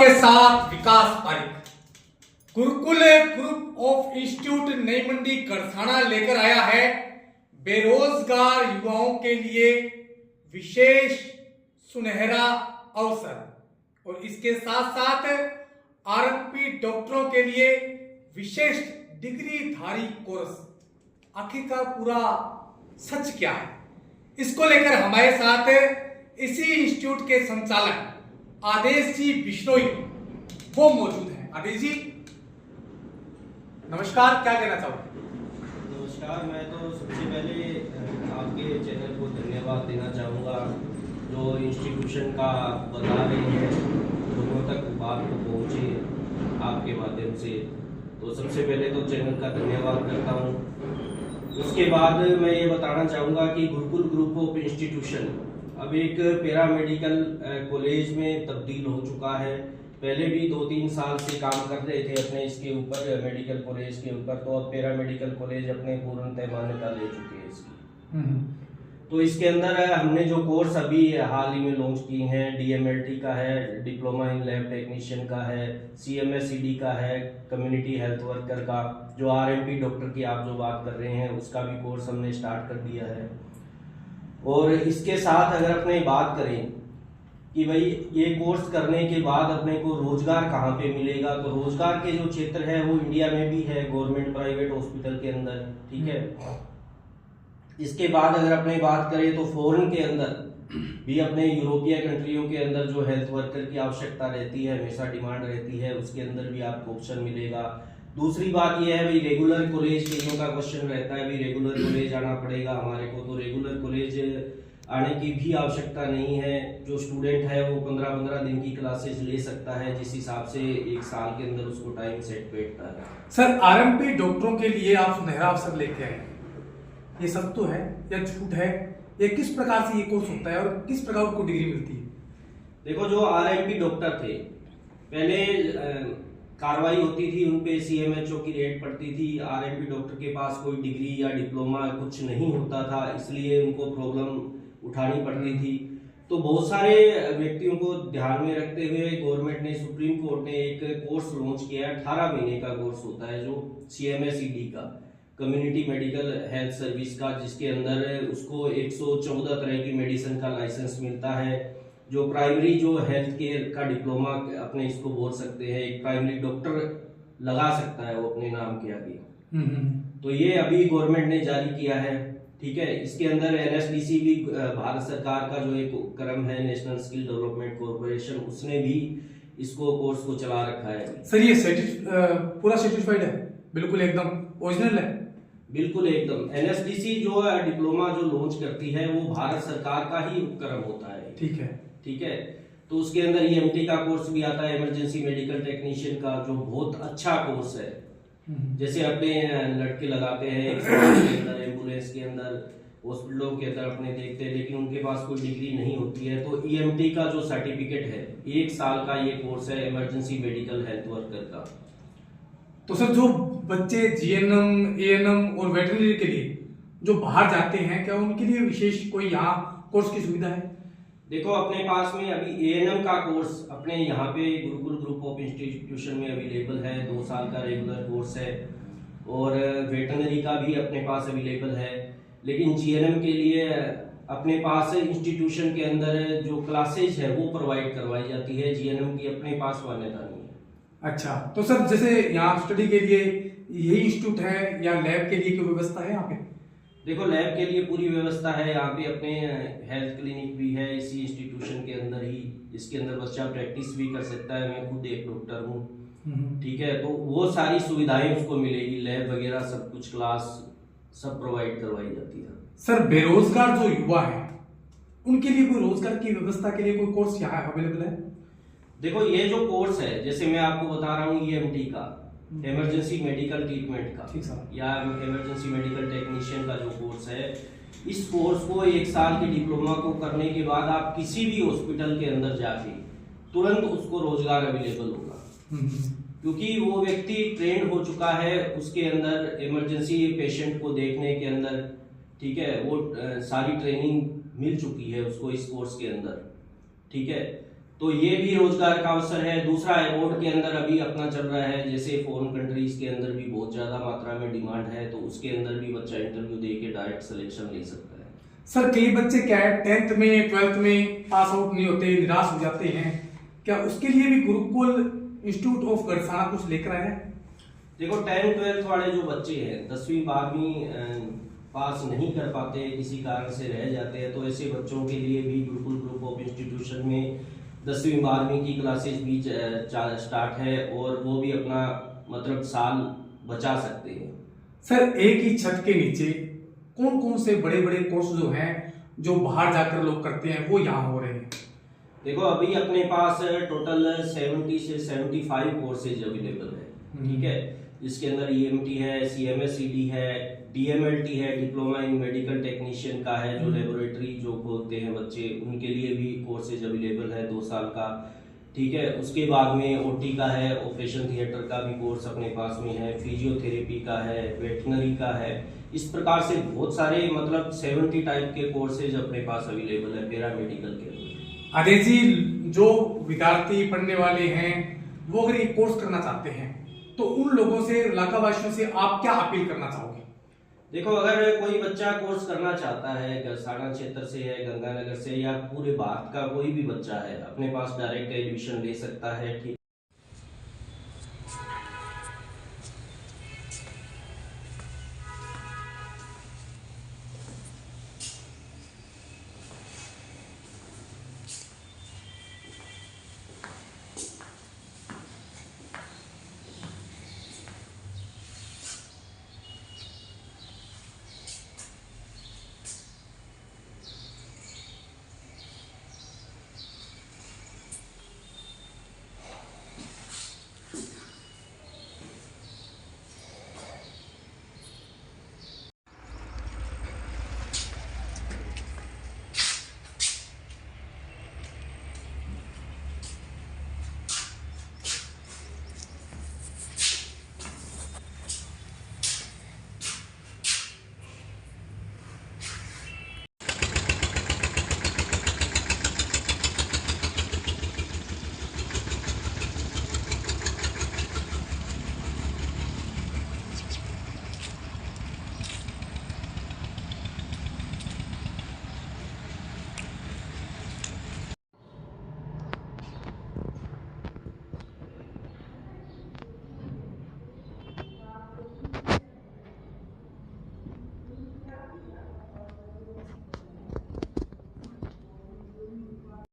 आपके साथ Vikas Pareek. Gurukul group of institute Nai Mandi करसाना लेकर आया है बेरोजगार युवाओं के लिए विशेष सुनहरा अवसर और इसके साथ साथ आरएमपी डॉक्टरों के लिए विशेष डिग्री धारी कोर्स। आखिर का पूरा सच क्या है, इसको लेकर हमारे साथ इसी इंस्टीट्यूट के संचालक आदेश जी बिश्नोई वो मौजूद हैं। आदेश जी नमस्कार, क्या कहना चाहोगे? नमस्कार, मैं तो सबसे पहले आपके चैनल को धन्यवाद देना चाहूँगा जो इंस्टीट्यूशन का बता रहे हैं लोगों तक बात को पहुँचे आपके माध्यम से। तो सबसे पहले तो चैनल का धन्यवाद करता हूँ। उसके बाद मैं ये बताना चाहूँगा कि गुरुकुल ग्रुप ऑफ इंस्टीट्यूशन अब एक पैरामेडिकल कॉलेज में तब्दील हो चुका है। पहले भी 2-3 साल से काम कर रहे थे अपने इसके ऊपर, मेडिकल कॉलेज के ऊपर, तो अब पैरामेडिकल कॉलेज अपने पूर्णतः मान्यता ले चुके हैं इसकी। तो इसके अंदर हमने जो कोर्स अभी हाल ही में लॉन्च किए हैं, डीएमएलटी का है, डिप्लोमा इन लैब टेक्नीशियन का है, सीएमएससीडी का है, कम्युनिटी हेल्थ वर्कर का, जो आरएमपी डॉक्टर की आप जो बात कर रहे हैं उसका भी कोर्स हमने स्टार्ट कर दिया है। और इसके साथ अगर अपने बात करें कि भाई ये कोर्स करने के बाद अपने को रोजगार कहाँ पे मिलेगा, तो रोजगार के जो क्षेत्र है वो इंडिया में भी है गवर्नमेंट प्राइवेट हॉस्पिटल के अंदर, ठीक है। इसके बाद अगर अपने बात करें तो फॉरेन के अंदर भी अपने यूरोपीय कंट्रियों के अंदर जो हेल्थ वर्कर की आवश्यकता रहती है, हमेशा डिमांड रहती है, उसके अंदर भी आपको ऑप्शन मिलेगा। दूसरी बात यह है भाई रेगुलर कॉलेज, कईयों का क्वेश्चन रहता है भाई रेगुलर कॉलेज आना पड़ेगा हमारे को, तो रेगुलर कॉलेज आने की भी आवश्यकता नहीं है। जो स्टूडेंट है वो 15-15 दिन की क्लासेस ले सकता है, जिस हिसाब से एक साल के अंदर उसको टाइम सेट बैठता है। सर, आरएमपी डॉक्टरों के लिए आप सुनहरा अवसर लेके आए, ये सब तो है या झूठ है? ये किस प्रकार से ये कोर्स होता है और किस प्रकार उनको डिग्री मिलती है? देखो, जो आरएमपी डॉक्टर थे पहले कार्रवाई होती थी, उनपे सीएमएचओ की रेट पड़ती थी। आरएमपी डॉक्टर के पास कोई डिग्री या डिप्लोमा कुछ नहीं होता था, इसलिए उनको प्रॉब्लम उठानी पड़ती थी। तो बहुत सारे व्यक्तियों को ध्यान में रखते हुए गवर्नमेंट ने, सुप्रीम कोर्ट ने एक कोर्स लॉन्च किया है। 18 महीने का कोर्स होता है जो सीएमएसईडी का, कम्युनिटी मेडिकल हेल्थ सर्विस का, जिसके अंदर उसको 114 तरह की मेडिसिन का लाइसेंस मिलता है। जो प्राइमरी जो हेल्थ केयर का डिप्लोमा अपने इसको बोल सकते हैं, एक प्राइमरी डॉक्टर लगा सकता है वो अपने नाम के आगे। तो ये अभी गवर्नमेंट ने जारी किया है, ठीक है। इसके अंदर एनएसडीसी भी, भारत सरकार का जो एक उपक्रम है नेशनल स्किल डेवलपमेंट कॉर्पोरेशन, उसने भी इसको कोर्स को चला रखा है। सर, ये पूरा सर्टिफाइड है? बिल्कुल एकदम ओरिजिनल है? बिल्कुल एकदम। एनएसडीसी जो डिप्लोमा जो लॉन्च करती है वो भारत सरकार का ही उपक्रम होता है, ठीक है, ठीक है। तो उसके अंदर ईएमटी का कोर्स भी आता है, इमरजेंसी मेडिकल टेक्नीशियन का, जो बहुत अच्छा कोर्स है। जैसे अपने लड़के लगाते हैं के अंदर, एम्बुलेंस के अंदर, हॉस्पिटलों के अंदर अपने देखते हैं, लेकिन उनके पास कोई डिग्री नहीं होती है, तो ईएमटी का जो सर्टिफिकेट है 1 साल का ये कोर्स है इमरजेंसी मेडिकल हेल्थ वर्कर का। तो सर, जो बच्चे जीएनएम, एएनएम और वेटरनरी के लिए जो बाहर जाते हैं, क्या उनके लिए विशेष कोई यहाँ कोर्स की सुविधा है? देखो, अपने पास में अभी एएनएम का कोर्स अपने यहाँ पे गुरुकुल ग्रुप ऑफ इंस्टीट्यूशन में अवेलेबल है, 2 साल का रेगुलर कोर्स है, और वेटरनरी का भी अपने पास अवेलेबल है। लेकिन जीएनएम के लिए अपने पास इंस्टीट्यूशन के अंदर जो क्लासेज है वो प्रोवाइड करवाई जाती है, जीएनएम की अपने पास मान्यता नहीं है। अच्छा, तो सर जैसे यहाँ स्टडी के लिए यही इंस्टीट्यूट है या लैब के लिए कोई व्यवस्था है यहाँ पे? देखो, लैब के लिए पूरी व्यवस्था है यहाँ पे, अपने हेल्थ क्लिनिक भी है इसी इंस्टीट्यूशन के अंदर ही। इसके अंदर बच्चा प्रैक्टिस भी कर सकता है, मैं खुद एक डॉक्टर हूँ, ठीक है। तो वो सारी सुविधाएं उसको मिलेगी, लैब वगैरह सब कुछ, क्लास सब प्रोवाइड करवाई जाती है। सर, बेरोजगार जो युवा है उनके लिए कोई रोजगार की व्यवस्था के लिए कोई कोर्स यहाँ अवेलेबल है? देखो, ये जो कोर्स है, जैसे मैं आपको बता रहा हूँ ईएमटी का, इमरजेंसी मेडिकल ट्रीटमेंट का, या इमरजेंसी मेडिकल टेक्नीशियन का जो कोर्स है, इस कोर्स को 1 साल के डिप्लोमा को करने के बाद आप किसी भी हॉस्पिटल के अंदर जाके तुरंत उसको रोजगार अवेलेबल होगा, क्योंकि वो व्यक्ति ट्रेंड हो चुका है उसके अंदर इमरजेंसी पेशेंट को देखने के अंदर, ठीक है। वो सारी ट्रेनिंग मिल चुकी है उसको इस कोर्स के अंदर, ठीक है। तो ये भी रोजगार का अवसर है। दूसरा, अबॉर्ड के अंदर अभी अपना चल रहा है, जैसे फॉरेन कंट्रीज के अंदर भी बहुत ज्यादा मात्रा में डिमांड है, तो उसके अंदर भी बच्चा इंटरव्यू दे के डायरेक्ट सिलेक्शन ले सकता है। सर कई बच्चे क्या है 10th में 12th में पास आउट नहीं होते, निराश हो जाते हैं, क्या उसके लिए भी गुरुकुल इंस्टीट्यूट ऑफ गढ़साना कुछ लेकर आया है? देखो 10th-12th वाले जो बच्चे हैं 10वीं 12वीं पास नहीं कर पाते, किसी कारण से रह जाते हैं, तो ऐसे बच्चों के लिए भी गुरुकुल ग्रुप ऑफ इंस्टीट्यूशन में 10वीं 12वीं की क्लासेस भी स्टार्ट है और वो भी अपना मतलब साल बचा सकते हैं। सर एक ही छत के नीचे कौन कौन से बड़े बड़े कोर्स जो हैं जो बाहर जाकर लोग करते हैं वो यहाँ हो रहे हैं? देखो अभी अपने पास टोटल 70 से 75 कोर्सेज अवेलेबल है, ठीक है, जिसके अंदर EMT है, CMSED है, DMLT है, डिप्लोमा इन मेडिकल टेक्नीशियन का है, जो लेबोरेटरी जो खोलते हैं बच्चे उनके लिए भी कोर्सेज अवेलेबल है 2 साल का, ठीक है। उसके बाद में OT का है, ऑपरेशन थिएटर का भी कोर्स अपने पास में है, फिजियोथेरेपी का है, वेटनरी का है, इस प्रकार से बहुत सारे मतलब 70 टाइप के कोर्सेज अपने पास अवेलेबल है पैरामेडिकल के अंदर। आदेश जी, जो विद्यार्थी पढ़ने वाले हैं वो अगर ये कोर्स करना चाहते हैं तो उन लोगों से, इलाका वासियों से आप क्या अपील करना चाहोगे? देखो अगर कोई बच्चा कोर्स करना चाहता है, गढ़साना क्षेत्र से है, गंगानगर से, या पूरे भारत का कोई भी बच्चा है, अपने पास डायरेक्ट एडमिशन ले सकता है, ठीक है।